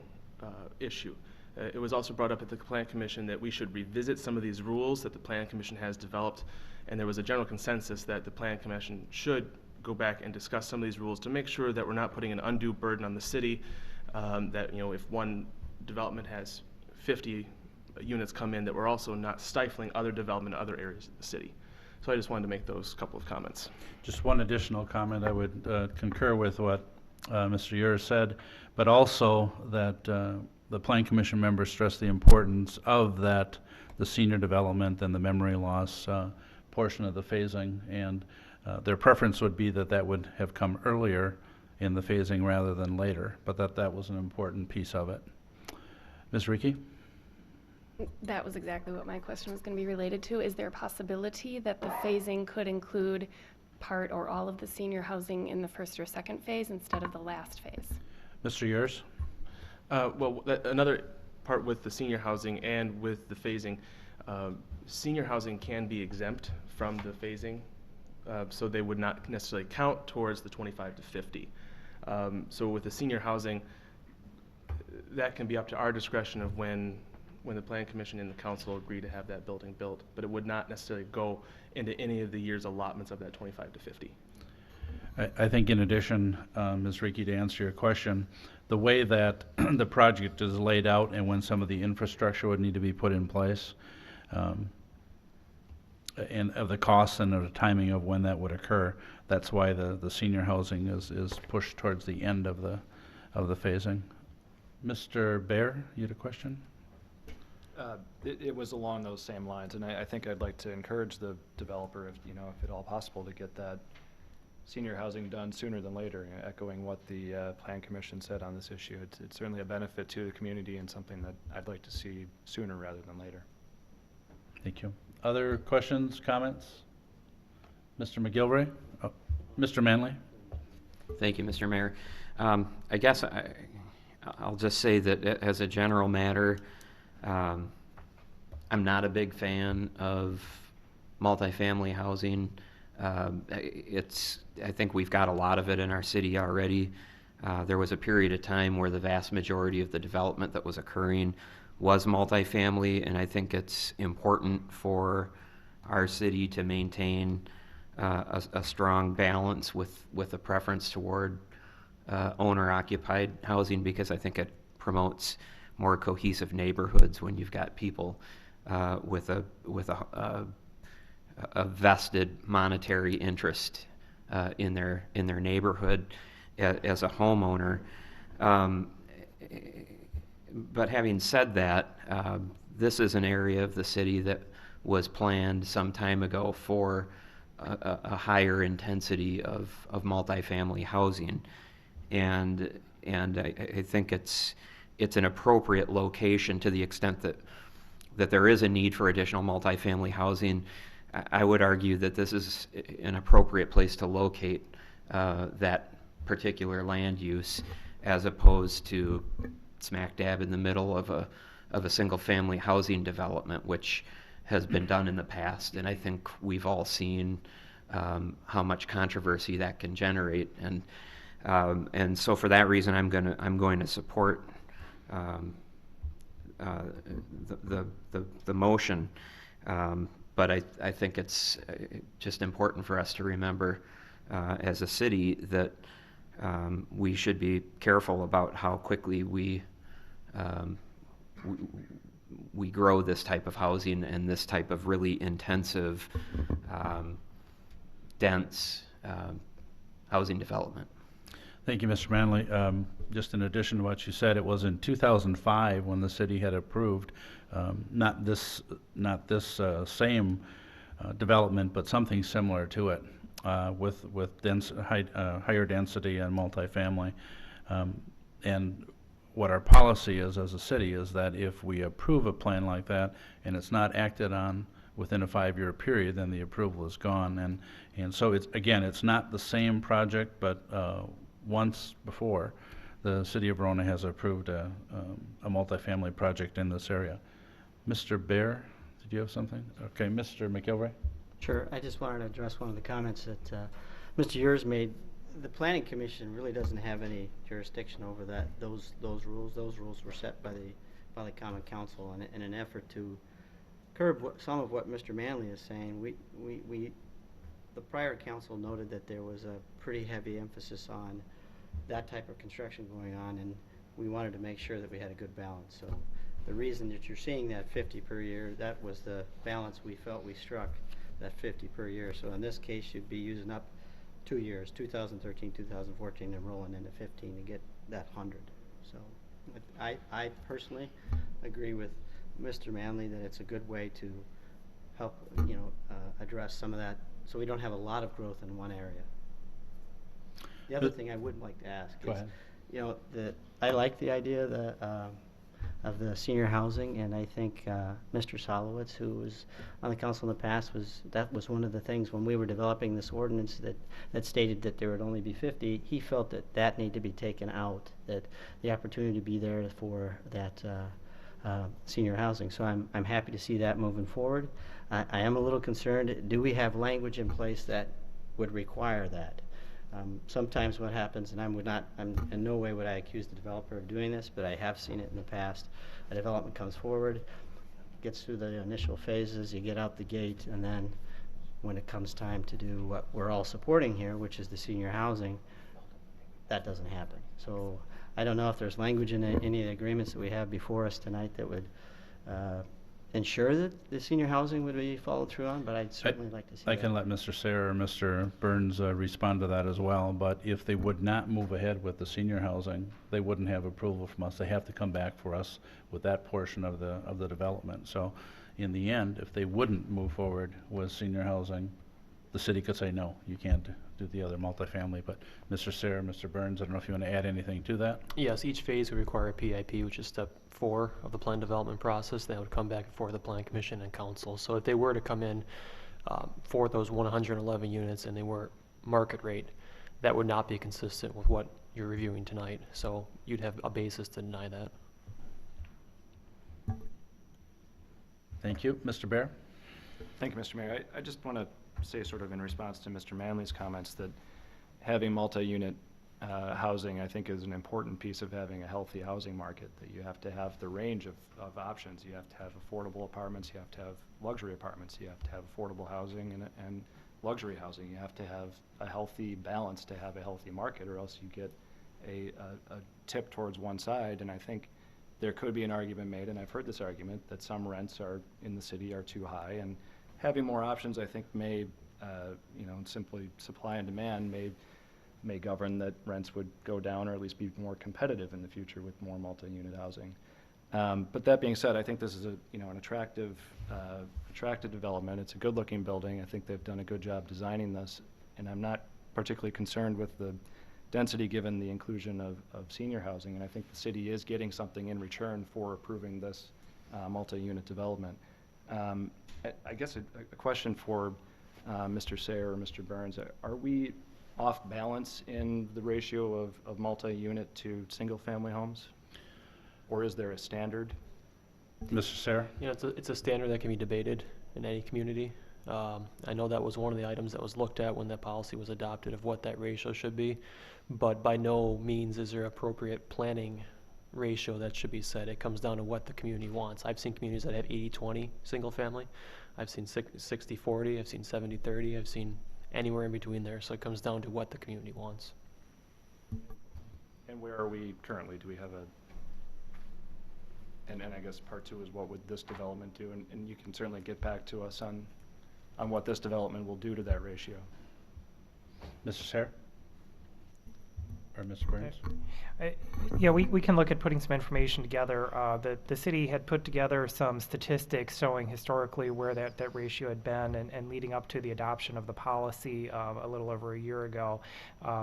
issue. It was also brought up at the Plan Commission that we should revisit some of these rules that the Plan Commission has developed, and there was a general consensus that the Plan Commission should go back and discuss some of these rules to make sure that we're not putting an undue burden on the city, that if one development has 50 units come in, that we're also not stifling other development in other areas of the city. So I just wanted to make those couple of comments. Just one additional comment. I would concur with what Mr. Yurs said, but also that the Plan Commission members stressed the importance of that, the senior development and the memory loss portion of the phasing, and their preference would be that would have come earlier in the phasing rather than later, but that was an important piece of it. Ms. Reekie? That was exactly what my question was going to be related to. Is there a possibility that the phasing could include part or all of the senior housing in the first or second phase instead of the last phase? Mr. Yurs? Well, another part with the senior housing and with the phasing, senior housing can be exempt from the phasing, so they would not necessarily count towards the 25 to 50. So with the senior housing, that can be up to our discretion of when the Plan Commission and the council agree to have that building built, but it would not necessarily go into any of the year's allotments of that 25 to 50. I think in addition, Ms. Reekie, to answer your question, the way that the project is laid out and when some of the infrastructure would need to be put in place, and of the costs and of the timing of when that would occur, that's why the senior housing is pushed towards the end of the phasing. Mr. Baer, you had a question? It was along those same lines, and I think I'd like to encourage the developer, if at all possible, to get that senior housing done sooner than later, echoing what the Plan Commission said on this issue. It's certainly a benefit to the community and something that I'd like to see sooner rather than later. Thank you. Other questions, comments? Mr. McGilvray? Oh, Mr. Manley? Thank you, Mr. Mayor. I guess I'll just say that as a general matter, I'm not a big fan of multifamily housing. I think we've got a lot of it in our city already. There was a period of time where the vast majority of the development that was occurring was multifamily, and I think it's important for our city to maintain a strong balance with a preference toward owner-occupied housing, because I think it promotes more cohesive neighborhoods when you've got people with a vested monetary interest in their neighborhood as a homeowner. But having said that, this is an area of the city that was planned some time ago for a higher intensity of multifamily housing, and I think it's an appropriate location to the extent that there is a need for additional multifamily housing. I would argue that this is an appropriate place to locate that particular land use, as opposed to smack dab in the middle of a single-family housing development, which has been done in the past, and I think we've all seen how much controversy that can generate, and so for that reason, I'm going to support the motion. But I think it's just important for us to remember as a city that we should be careful about how quickly we grow this type of housing and this type of really intensive, dense housing development. Thank you, Mr. Manley. Just in addition to what you said, it was in 2005 when the city had approved not this same development, but something similar to it, with higher density and multifamily. And what our policy is as a city is that if we approve a plan like that and it's not acted on within a 5-year period, then the approval is gone. And so it's not the same project, but once before, the city of Verona has approved a multifamily project in this area. Mr. Bear, did you have something? Okay, Mr. McGilvray? Sure. I just wanted to address one of the comments that Mr. Yers made. The Planning Commission really doesn't have any jurisdiction over those rules. Those rules were set by the Common Council, and in an effort to curb some of what Mr. Manley is saying, the prior council noted that there was a pretty heavy emphasis on that type of construction going on, and we wanted to make sure that we had a good balance. So the reason that you're seeing that 50 per year, that was the balance we felt we struck, that 50 per year. So in this case, you'd be using up 2 years, 2013, 2014, and rolling into 15 to get that 100. So I personally agree with Mr. Manley that it's a good way to help, address some of that, so we don't have a lot of growth in one area. The other thing I would like to ask is, I like the idea of the senior housing, and I think Mr. Solowitz, who was on the council in the past, that was one of the things when we were developing this ordinance that stated that there would only be 50. He felt that needed to be taken out, that the opportunity to be there for that senior housing. So I'm happy to see that moving forward. I am a little concerned. Do we have language in place that would require that? Sometimes what happens, and I'm in no way would I accuse the developer of doing this, but I have seen it in the past. A development comes forward, gets through the initial phases, you get out the gate, and then when it comes time to do what we're all supporting here, which is the senior housing, that doesn't happen. So I don't know if there's language in any of the agreements that we have before us tonight that would ensure that the senior housing would be followed through on, but I'd certainly like to see that. I can let Mr. Sayre or Mr. Burns respond to that as well, but if they would not move ahead with the senior housing, they wouldn't have approval from us. They have to come back for us with that portion of the development. So in the end, if they wouldn't move forward with senior housing, the city could say, no, you can't do the other multifamily. But Mr. Sayre, Mr. Burns, I don't know if you want to add anything to that? Yes, each phase would require a PIP, which is step 4 of the plan development process. That would come back before the Plan Commission and Council. So if they were to come in for those 111 units and they were market rate, that would not be consistent with what you're reviewing tonight. So you'd have a basis to deny that. Thank you. Mr. Bear? Thank you, Mr. Mayor. I just want to say, sort of in response to Mr. Manley's comments, that having multi-unit housing, I think, is an important piece of having a healthy housing market, that you have to have the range of options. You have to have affordable apartments, you have to have luxury apartments, you have to have affordable housing and luxury housing. You have to have a healthy balance to have a healthy market, or else you get a tip towards one side. And I think there could be an argument made, and I've heard this argument, that some rents are in the city are too high, and having more options, I think, may, simply supply and demand may govern that rents would go down, or at least be more competitive in the future with more multi-unit housing. But that being said, I think this is an attractive development. It's a good-looking building. I think they've done a good job designing this, and I'm not particularly concerned with the density given the inclusion of senior housing, and I think the city is getting something in return for approving this multi-unit development. I guess a question for Mr. Sayre or Mr. Burns. Are we off balance in the ratio of multi-unit to single-family homes? Or is there a standard? Mr. Sayre? It's a standard that can be debated in any community. I know that was one of the items that was looked at when that policy was adopted, of what that ratio should be, but by no means is there appropriate planning ratio that should be set. It comes down to what the community wants. I've seen communities that have 80-20 single family. I've seen 60-40, I've seen 70-30, I've seen anywhere in between there. So it comes down to what the community wants. And where are we currently? Do we have and I guess part two is, what would this development do? And you can certainly get back to us on what this development will do to that ratio. Mr. Sayre? Or Mr. Burns? Yeah, we can look at putting some information together. The city had put together some statistics showing historically where that ratio had been and leading up to the adoption of the policy a little over a year ago.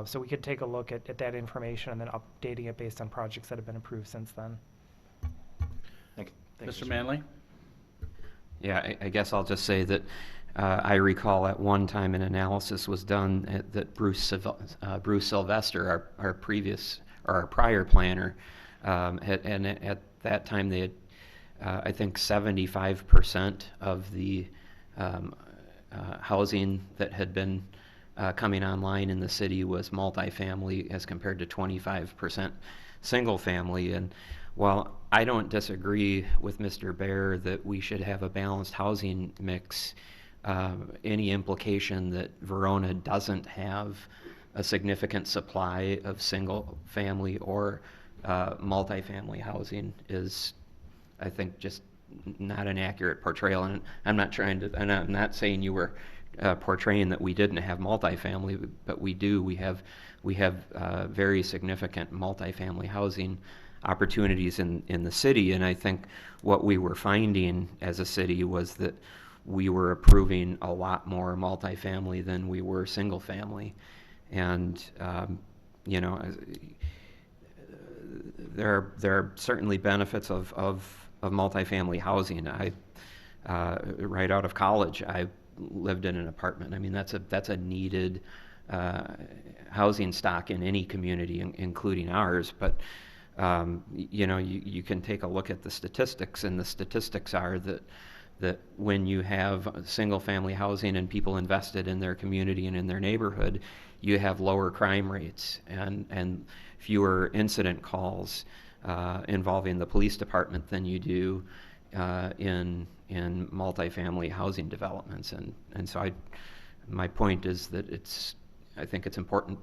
So we could take a look at that information and then updating it based on projects that have been approved since then. Thank you. Mr. Manley? Yeah, I guess I'll just say that I recall at one time an analysis was done that Bruce Sylvester, our prior planner, and at that time they had, I think 75% of the housing that had been coming online in the city was multifamily, as compared to 25% single family. And while I don't disagree with Mr. Bear that we should have a balanced housing mix, any implication that Verona doesn't have a significant supply of single family or multifamily housing is, I think, just not an accurate portrayal. And I'm not saying you were portraying that we didn't have multifamily, but we do. We have very significant multifamily housing opportunities in the city. And I think what we were finding as a city was that we were approving a lot more multifamily than we were single family. And there are certainly benefits of multifamily housing. Right out of college, I lived in an apartment. I mean, that's a needed housing stock in any community, including ours. But you can take a look at the statistics, and the statistics are that when you have single-family housing and people invested in their community and in their neighborhood, you have lower crime rates and fewer incident calls involving the police department than you do in multifamily housing developments. And so my point is that I think it's important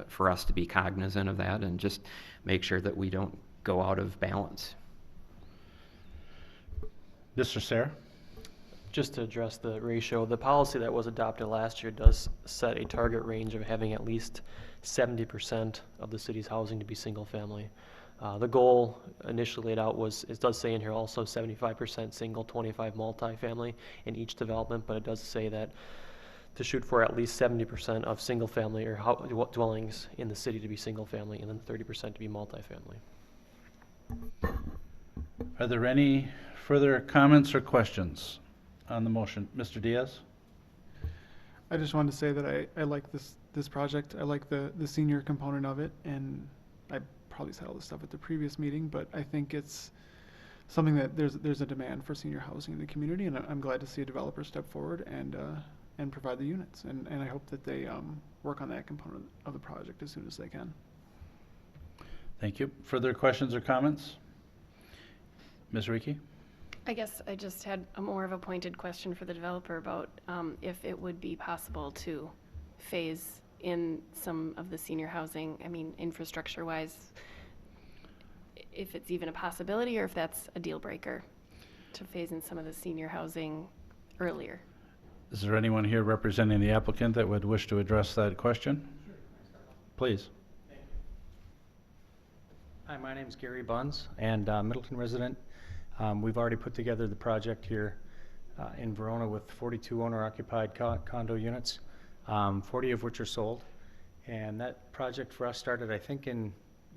for us to be cognizant of that and just make sure that we don't go out of balance. Mr. Sayre? Just to address the ratio, the policy that was adopted last year does set a target range of having at least 70% of the city's housing to be single family. The goal initially laid out was, it does say in here also 75% single, 25 multifamily in each development, but it does say that to shoot for at least 70% of single family or dwellings in the city to be single family, and then 30% to be multifamily. Are there any further comments or questions on the motion? Mr. Diaz? I just wanted to say that I like this project. I like the senior component of it, and I probably said all this stuff at the previous meeting, but I think it's something that there's a demand for senior housing in the community, and I'm glad to see a developer step forward and provide the units. And I hope that they work on that component of the project as soon as they can. Thank you. Further questions or comments? Ms. Reiki? I guess I just had a more of a pointed question for the developer about if it would be possible to phase in some of the senior housing, I mean, infrastructure-wise, if it's even a possibility or if that's a deal breaker to phase in some of the senior housing earlier. Is there anyone here representing the applicant that would wish to address that question? Please. Hi, my name is Gary Buns, and Middleton resident. We've already put together the project here in Verona with 42 owner-occupied condo units, 40 of which are sold. And that project for us started, I think,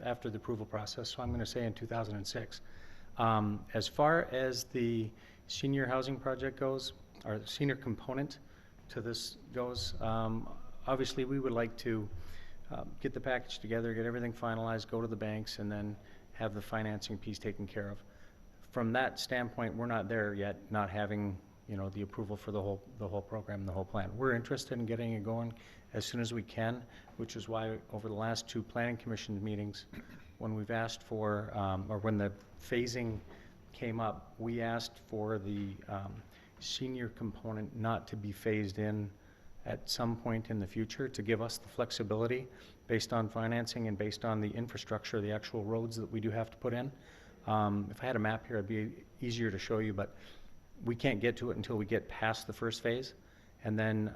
after the approval process, so I'm going to say in 2006. As far as the senior housing project goes, or the senior component to this goes, obviously we would like to get the package together, get everything finalized, go to the banks, and then have the financing piece taken care of. From that standpoint, we're not there yet, not having, you know, the approval for the whole program and the whole plan. We're interested in getting it going as soon as we can, which is why over the last 2 planning commission meetings, when we've asked for, or when the phasing came up, we asked for the senior component not to be phased in at some point in the future to give us the flexibility based on financing and based on the infrastructure, the actual roads that we do have to put in. If I had a map here, it'd be easier to show you, but we can't get to it until we get past the first phase. And then,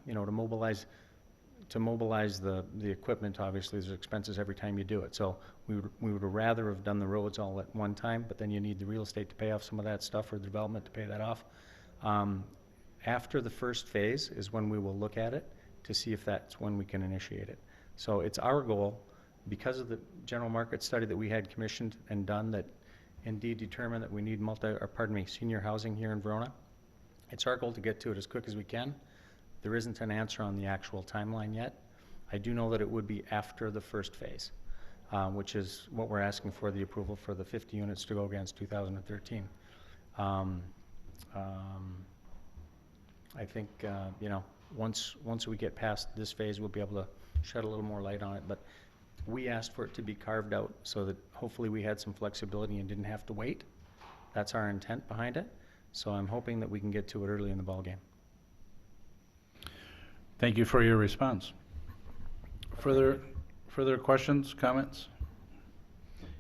you know, to mobilize the equipment, obviously there's expenses every time you do it. So we would rather have done the roads all at one time, but then you need the real estate to pay off some of that stuff or the development to pay that off. After the first phase is when we will look at it to see if that's when we can initiate it. So it's our goal, because of the general market study that we had commissioned and done that indeed determined that we need senior housing here in Verona. It's our goal to get to it as quick as we can. There isn't an answer on the actual timeline yet. I do know that it would be after the first phase, which is what we're asking for, the approval for the 50 units to go against 2013. I think, you know, once we get past this phase, we'll be able to shed a little more light on it. But we asked for it to be carved out so that hopefully we had some flexibility and didn't have to wait. That's our intent behind it. So I'm hoping that we can get to it early in the ballgame. Thank you for your response. Further questions, comments?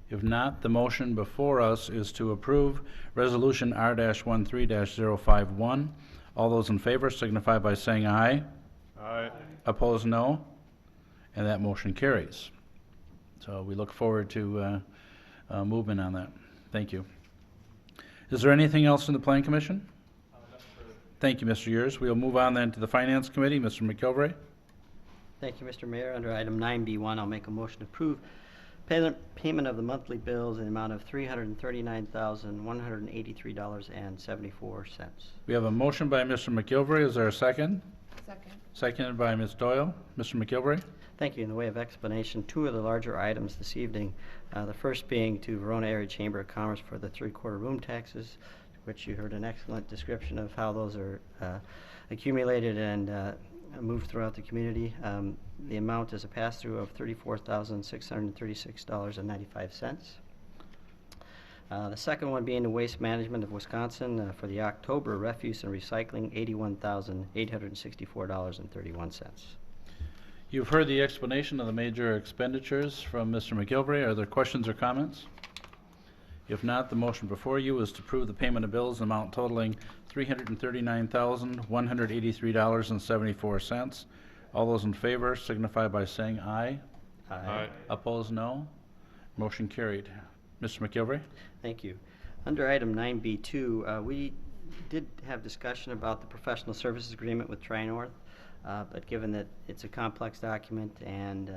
If not, the motion before us is to approve Resolution R-13-051. All those in favor signify by saying aye. Aye. Opposed, no. And that motion carries. So we look forward to movement on that. Thank you. Is there anything else in the Plan Commission? Thank you, Mr. Yers. We'll move on then to the Finance Committee. Mr. McGilvray? Thank you, Mr. Mayor. Under item 9B1, I'll make a motion to approve payment of the monthly bills in the amount of $339,183.74. We have a motion by Mr. McGilvray. Is there a second? Second. Seconded by Ms. Doyle. Mr. McGilvray? Thank you. In the way of explanation, 2 of the larger items this evening, the first being to Verona Area Chamber of Commerce for the 3/4 room taxes, which you heard an excellent description of how those are accumulated and moved throughout the community. The amount is a pass-through of $34,636.95. The second one being the Waste Management of Wisconsin for the October refuse and recycling, $81,864.31. You've heard the explanation of the major expenditures from Mr. McGilvray. Are there questions or comments? If not, the motion before you is to approve the payment of bills amount totaling $339,183.74. All those in favor signify by saying aye. Aye. Opposed, no. Motion carried. Mr. McGilvray? Thank you. Under item 9B2, we did have discussion about the professional services agreement with Tri-North, but given that it's a complex document and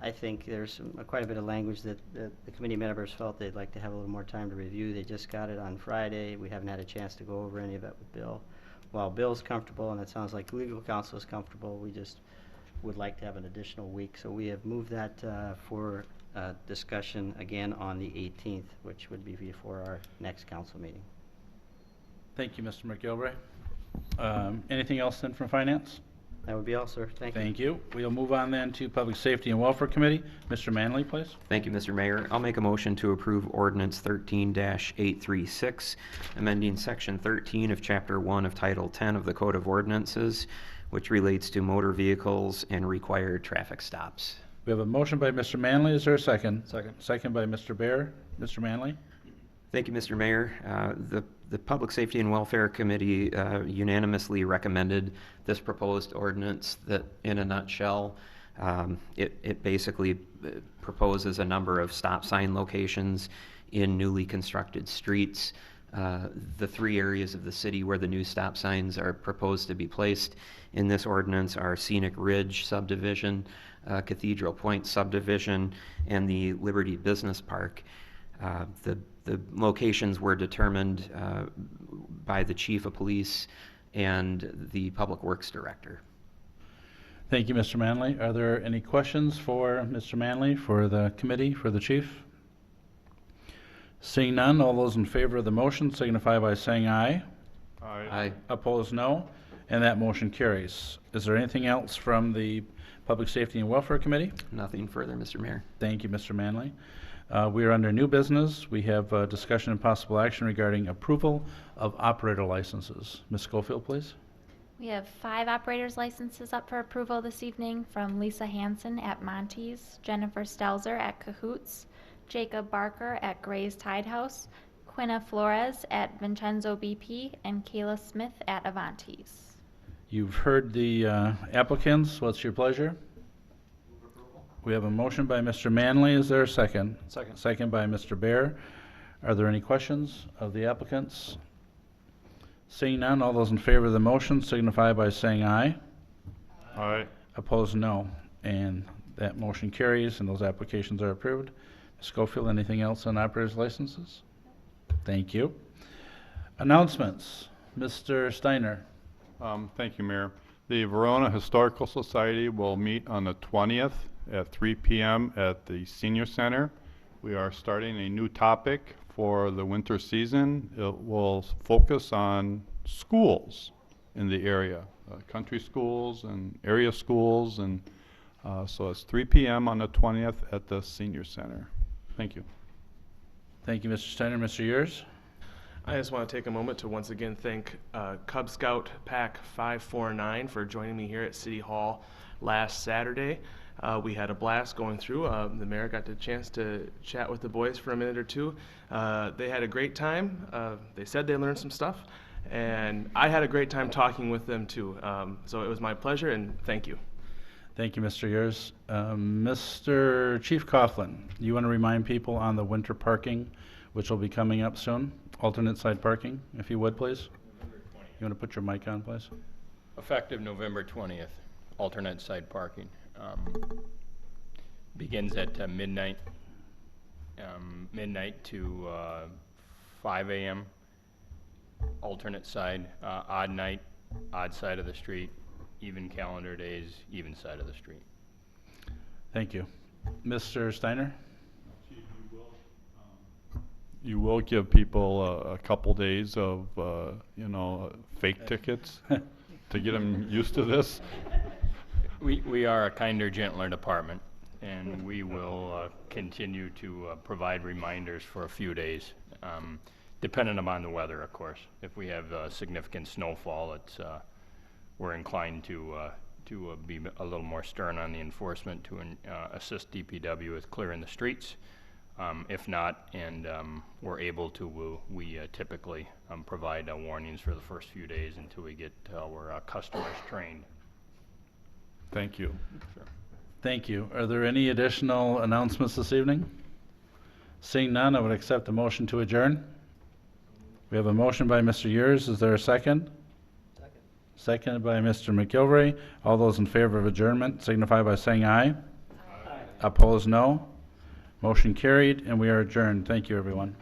I think there's quite a bit of language that the committee members felt they'd like to have a little more time to review. They just got it on Friday. We haven't had a chance to go over any of it with Bill. while Bill's comfortable, and it sounds like legal counsel is comfortable, we just would like to have an additional week. So we have moved that for discussion again on the 18th, which would be before our next council meeting. Thank you, Mr. McGilvray. Anything else then from Finance? That would be all, sir. Thank you. Thank you. We'll move on then to Public Safety and Welfare Committee. Mr. Manley, please. Thank you, Mr. Mayor. I'll make a motion to approve Ordinance 13-836, amending Section 13 of Chapter 1 of Title 10 of the Code of Ordinances, which relates to motor vehicles and required traffic stops. We have a motion by Mr. Manley. Is there a second? Second. Second by Mr. Bear. Mr. Manley? Thank you, Mr. Mayor. The Public Safety and Welfare Committee unanimously recommended this proposed ordinance that, in a nutshell, it basically proposes a number of stop sign locations in newly constructed streets. The 3 areas of the city where the new stop signs are proposed to be placed in this ordinance are Scenic Ridge subdivision, Cathedral Point subdivision, and the Liberty Business Park. The locations were determined by the Chief of Police and the Public Works Director. Thank you, Mr. Manley. Are there any questions for Mr. Manley, for the committee, for the chief? Seeing none, all those in favor of the motion signify by saying aye. Aye. Opposed, no. And that motion carries. Is there anything else from the Public Safety and Welfare Committee? Nothing further, Mr. Mayor. Thank you, Mr. Manley. We are under new business. We have discussion and possible action regarding approval of operator licenses. Ms. Schofield, please. We have 5 operators licenses up for approval this evening from Lisa Hansen at Monty's, Jennifer Stelzer at Cahoots, Jacob Barker at Gray's Tide House, Quinna Flores at Vincenzo BP, and Kayla Smith at Avanti's. You've heard the applicants. What's your pleasure? We have a motion by Mr. Manley. Is there a second? Second. Second by Mr. Bear. Are there any questions of the applicants? Seeing none, all those in favor of the motion signify by saying aye. Aye. Opposed, no. And that motion carries and those applications are approved. Ms. Schofield, anything else on operators licenses? Thank you. Announcements. Mr. Steiner. Thank you, Mayor. The Verona Historical Society will meet on the 20th at 3 p.m. at the Senior Center. We are starting a new topic for the winter season. It will focus on schools in the area, country schools and area schools, and so it's 3 p.m. on the 20th at the Senior Center. Thank you. Thank you, Mr. Steiner. Mr. Yers? I just want to take a moment to once again thank Cub Scout Pack 549 for joining me here at City Hall last Saturday. We had a blast going through. The mayor got the chance to chat with the boys for a minute or two. They had a great time. They said they learned some stuff, and I had a great time talking with them too. So it was my pleasure, and thank you. Thank you, Mr. Yers. Mr. Chief Coughlin, you want to remind people on the winter parking, which will be coming up soon? Alternate side parking, if you would, please. You want to put your mic on, please? Effective November 20th, alternate side parking. Begins at midnight to 5 a.m. Alternate side, odd night, odd side of the street, even calendar days, even side of the street. Thank you. Mr. Steiner? You will give people a couple days of, fake tickets to get them used to this? We are a kinder, gentler department, and we will continue to provide reminders for a few days, dependent upon the weather, of course. If we have significant snowfall, we're inclined to be a little more stern on the enforcement to assist DPW with clearing the streets. If not, and we're able to, we typically provide warnings for the first few days until we get our customers trained. Thank you. Sure. Thank you. Are there any additional announcements this evening? Seeing none, I would accept a motion to adjourn. We have a motion by Mr. Yers. Is there a second? Second. Seconded by Mr. McGilvray. All those in favor of adjournment signify by saying aye. Aye. Opposed, no. Motion carried, and we are adjourned. Thank you, everyone.